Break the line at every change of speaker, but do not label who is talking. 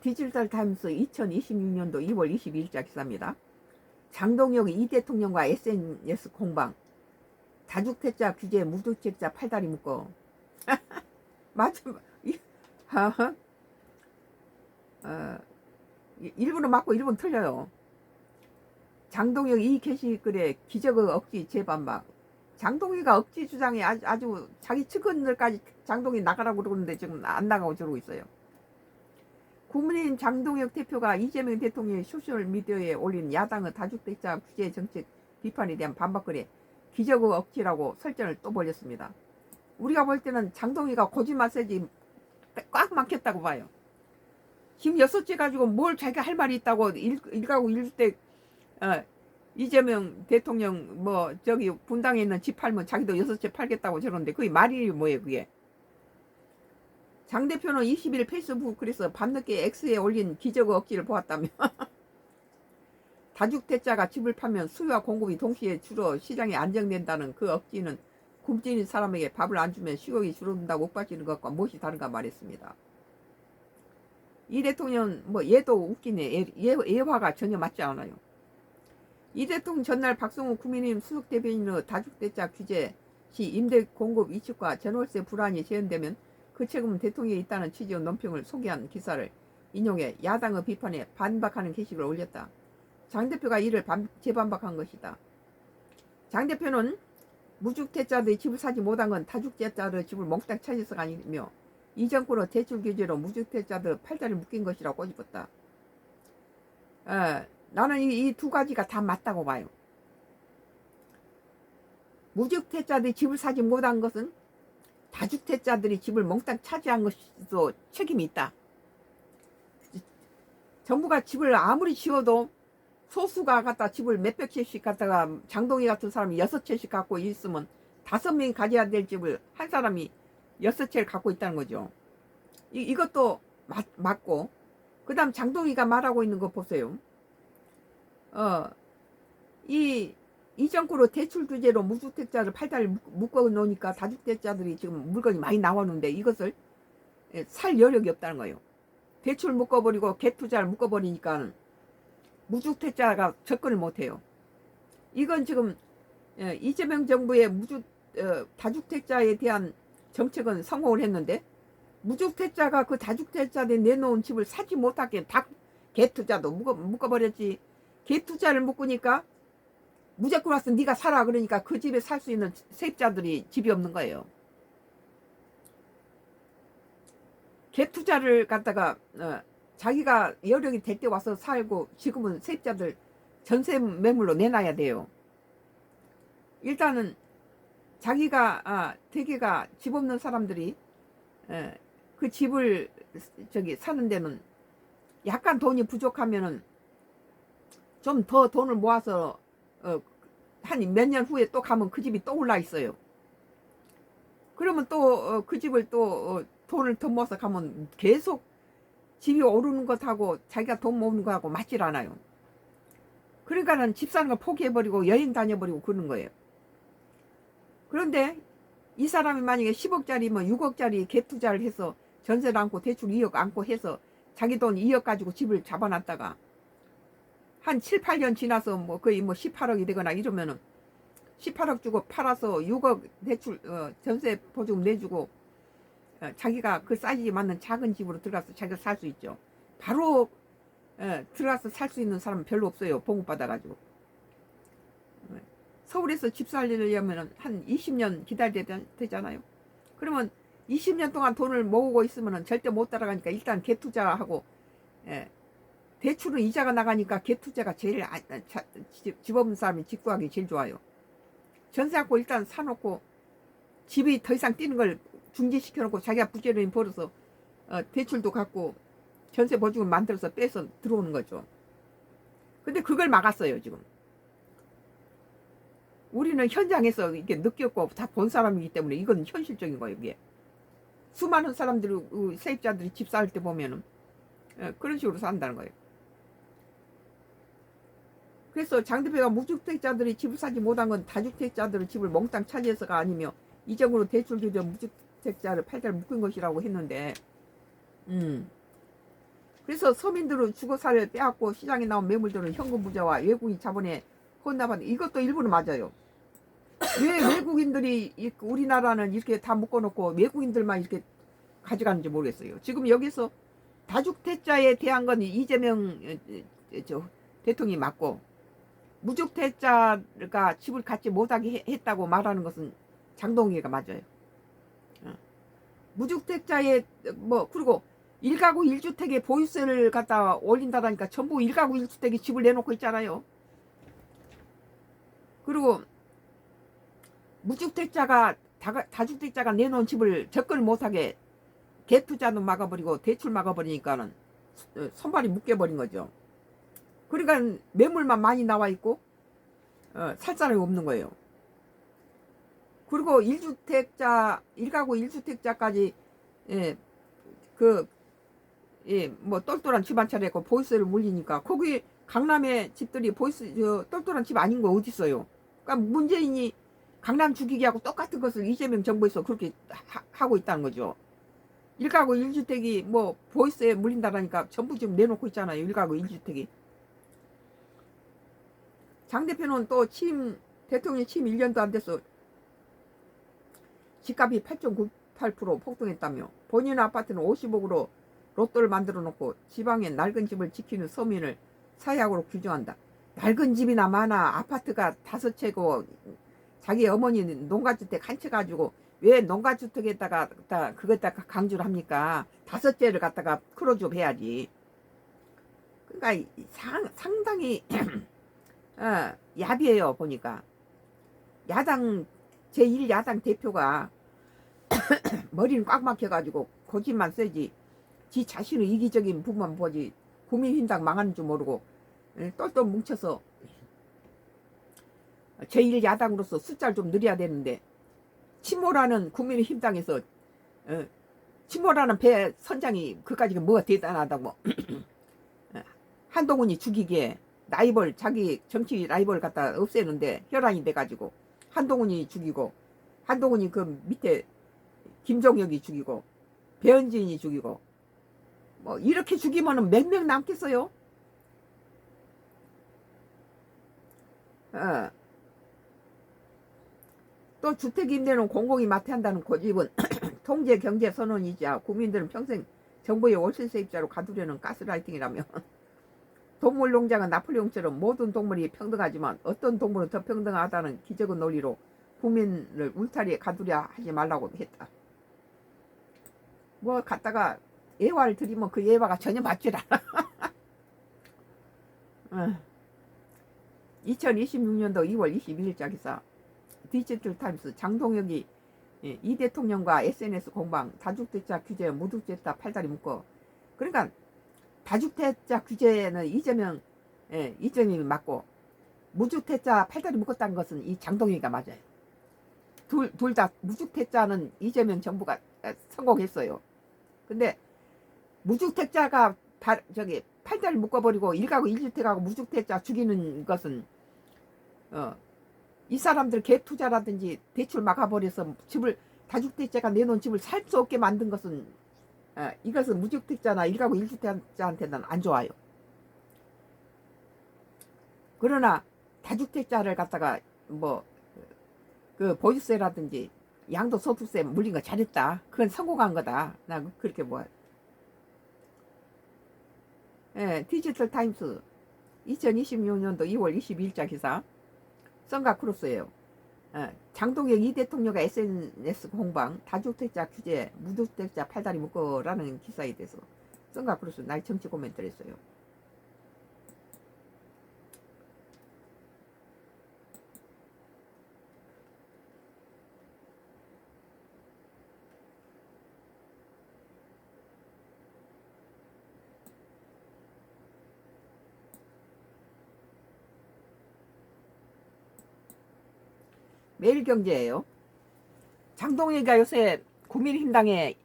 디지털 타임스 2026년도 2월 22일자 기사입니다. 장동혁 이 대통령과 SNS 공방, 다주택자 규제 무주택자 팔다리 묶어. 맞아. 일부러 맞고 일부러 틀려요. 장동혁 이 게시글에 기적의 억지 재반박. 장동희가 억지 주장에 아주 자기 측근들까지 장동희 나가라고 그러는데 지금 안 나가고 저러고 있어요. 국민의힘 장동혁 대표가 이재명 대통령의 소셜미디어에 올린 야당의 다주택자 규제 정책 비판에 대한 반박글에 기적의 억지라고 설전을 또 벌였습니다. 우리가 볼 때는 장동희가 거짓말 세지 꽉 막혔다고 봐요. 지금 6째 가지고 뭘 자기가 할 말이 있다고 일가구 일주택 이재명 대통령 뭐 저기 분당에 있는 집 팔면 자기도 6채 팔겠다고 저러는데 그게 말이 뭐예요 그게. 장 대표는 20일 페이스북 그래서 밤늦게 X에 올린 기적의 억지를 보았다며. 다주택자가 집을 팔면 수요와 공급이 동시에 줄어 시장이 안정된다는 그 억지는 굶주린 사람에게 밥을 안 주면 식욕이 줄어든다고 옥바지는 것과 무엇이 다른가 말했습니다. 이 대통령 뭐 얘도 웃기네. 예화가 전혀 맞지 않아요. 이 대통령 전날 박성호 국민의힘 수석 대변인의 다주택자 규제 시 임대 공급 위축과 전월세 불안이 재현되면 그 책임은 대통령에 있다는 취지의 논평을 소개한 기사를 인용해 야당의 비판에 반박하는 게시글을 올렸다. 장 대표가 이를 재반박한 것이다. 장 대표는 무주택자들이 집을 사지 못한 건 다주택자들의 집을 몽땅 차지해서가 아니며 이 정권의 대출 규제로 무주택자들 팔다리를 묶인 것이라고 꼬집었다. 나는 이 두 가지가 다 맞다고 봐요. 무주택자들이 집을 사지 못한 것은 다주택자들이 집을 몽땅 차지한 것도 책임이 있다. 정부가 집을 아무리 지어도 소수가 갖다 집을 몇백 채씩 갖다가 장동희 같은 사람이 6채씩 갖고 있으면 5명이 가져야 될 집을 한 사람이 6채를 갖고 있다는 거죠. 이것도 맞고 그 다음 장동희가 말하고 있는 거 보세요. 이 정부로 대출 규제로 무주택자를 팔다리 묶어 놓으니까 다주택자들이 지금 물건이 많이 나오는데 이것을 살 여력이 없다는 거예요. 대출 묶어버리고 갭투자를 묶어버리니까 무주택자가 접근을 못해요. 이건 지금 이재명 정부의 다주택자에 대한 정책은 성공을 했는데 무주택자가 그 다주택자들이 내놓은 집을 사지 못하게 다 갭투자도 묶어버렸지. 갭투자를 묶으니까 무조건 와서 네가 사라 그러니까 그 집에 살 수 있는 세입자들이 집이 없는 거예요. 갭투자를 갖다가 자기가 여력이 될 때 와서 살고 지금은 세입자들 전세 매물로 내놔야 돼요. 일단은 자기가 대개가 집 없는 사람들이 그 집을 저기 사는 데는 약간 돈이 부족하면은 좀 더 돈을 모아서 한 몇 년 후에 또 가면 그 집이 또 올라 있어요. 그러면 또 그 집을 또 돈을 더 모아서 가면 계속 집이 오르는 것하고 자기가 돈 모으는 거하고 맞질 않아요. 그러니까는 집 사는 걸 포기해버리고 여행 다녀버리고 그러는 거예요. 그런데 이 사람이 만약에 10억짜리 뭐 6억짜리 갭 투자를 해서 전세를 안고 대출 2억 안고 해서 자기 돈 2억 가지고 집을 잡아놨다가 한 7, 8년 지나서 뭐 거의 뭐 18억이 되거나 이러면은 18억 주고 팔아서 6억 대출 전세 보증금 내주고 자기가 그 사이즈에 맞는 작은 집으로 들어가서 자기가 살 수 있죠. 바로 들어가서 살 수 있는 사람은 별로 없어요. 봉급받아가지고. 서울에서 집 살려면 한 20년 기다려야 되잖아요. 그러면 20년 동안 돈을 모으고 있으면 절대 못 따라가니까 일단 갭 투자하고 대출은 이자가 나가니까 갭 투자가 제일 집 없는 사람이 집 구하기 제일 좋아요. 전세 갖고 일단 사놓고 집이 더 이상 뛰는 걸 중지시켜놓고 자기가 부지런히 벌어서 대출도 갖고 전세 보증을 만들어서 빼서 들어오는 거죠. 근데 그걸 막았어요 지금. 우리는 현장에서 이게 느꼈고 다 본 사람이기 때문에 이건 현실적인 거예요. 이게 수많은 사람들이 세입자들이 집 살 때 보면은 그런 식으로 산다는 거예요. 그래서 장 대표가 무주택자들이 집을 사지 못한 건 다주택자들의 집을 몽땅 차지해서가 아니며 이정으로 대출 규제 무주택자를 팔다리 묶은 것이라고 했는데 그래서 서민들은 주거사를 빼앗고 시장에 나온 매물들은 현금 부자와 외국인 자본에 혼납한 이것도 일부는 맞아요. 왜 외국인들이 우리나라는 이렇게 다 묶어놓고 외국인들만 이렇게 가져가는지 모르겠어요. 지금 여기서 다주택자에 대한 건 이재명 대통령이 맞고, 무주택자가 집을 갖지 못하게 했다고 말하는 것은 장동희가 맞아요. 무주택자의 그리고 1가구 1주택에 보유세를 갖다 올린다라니까 전부 1가구 1주택에 집을 내놓고 있잖아요. 그리고 무주택자가 다주택자가 내놓은 집을 접근을 못하게 갭투자도 막아버리고 대출 막아버리니까는 손발이 묶여버린 거죠. 그러니까 매물만 많이 나와 있고 살 사람이 없는 거예요. 그리고 1가구 1주택자까지 똘똘한 집 한 차례 있고 보유세를 물리니까 거기 강남의 집들이 똘똘한 집 아닌 거 어디 있어요. 그러니까 문재인이 강남 죽이기 하고 똑같은 것을 이재명 정부에서 그렇게 하고 있다는 거죠. 1가구 1주택이 보유세 물린다라니까 전부 지금 내놓고 있잖아요. 1가구 1주택이. 장 대표는 또 대통령 취임 1년도 안 돼서 집값이 8.98% 폭등했다며, 본인 아파트는 50억으로 로또를 만들어 놓고 지방의 낡은 집을 지키는 서민을 사회학으로 규정한다. 낡은 집이나 많아. 아파트가 5채고 자기 어머니는 농가주택 한 채 가지고 왜 농가주택에다가 그것다가 강조를 합니까? 5채를 갖다가 크로즈업 해야지. 그러니까 상당히 야비해요. 보니까 제1야당 대표가 머리는 꽉 막혀가지고 고집만 세지, 지 자신의 이기적인 부분만 보지 국민힘당 망하는 줄 모르고 똘똘 뭉쳐서 제1야당으로서 숫자를 좀 늘려야 되는데, 친모라는 국민힘당에서 친모라는 배 선장이 그까지 뭐가 대단하다고 한동훈이 죽이기에 자기 정치 라이벌 갖다 없애는데 혈안이 돼가지고 한동훈이 죽이고, 한동훈이 그 밑에 김종혁이 죽이고 배현진이 죽이고 이렇게 죽이면은 몇 명 남겠어요? 또 주택임대는 공공이 맡아야 한다는 고집은 통제 경제 선언이자 국민들은 평생 정부의 월세세입자로 가두려는 가스라이팅이라며, 동물농장은 나폴레옹처럼 모든 동물이 평등하지만 어떤 동물은 더 평등하다는 기적의 논리로 국민을 울타리에 가두려 하지 말라고 했다. 갖다가 예화를 드리면 그 예화가 전혀 맞질 않아. 2026년도 2월 22일자 기사 디지털타임스. 장동혁이 이 대통령과 SNS 공방, 다주택자 규제 무주택자 팔다리 묶어. 그러니까 다주택자 규제는 이재명이 맞고, 무주택자 팔다리 묶었다는 것은 이 장동혁이가 맞아요. 둘 다 무주택자는 이재명 정부가 성공했어요. 근데 무주택자가 팔다리 묶어버리고 1가구 1주택하고 무주택자 죽이는 것은 이 사람들 갭 투자라든지 대출 막아버려서 다주택자가 내놓은 집을 살 수 없게 만든 것은 이것은 무주택자나 1가구 1주택자한테는 안 좋아요. 그러나 다주택자를 갖다가 그 보유세라든지 양도소득세 물린 거 잘했다. 그건 성공한 거다. 나 그렇게 디지털타임스 2026년도 2월 22일자 기사. 썬가크로스예요. 장동혁 이 대통령과 SNS 공방, 다주택자 규제, 무주택자 팔다리 묶어라는 기사에 대해서 썬가크로스 날 정치 코멘트를 했어요. 매일경제예요. 장동혁이가 요새 국민힘당에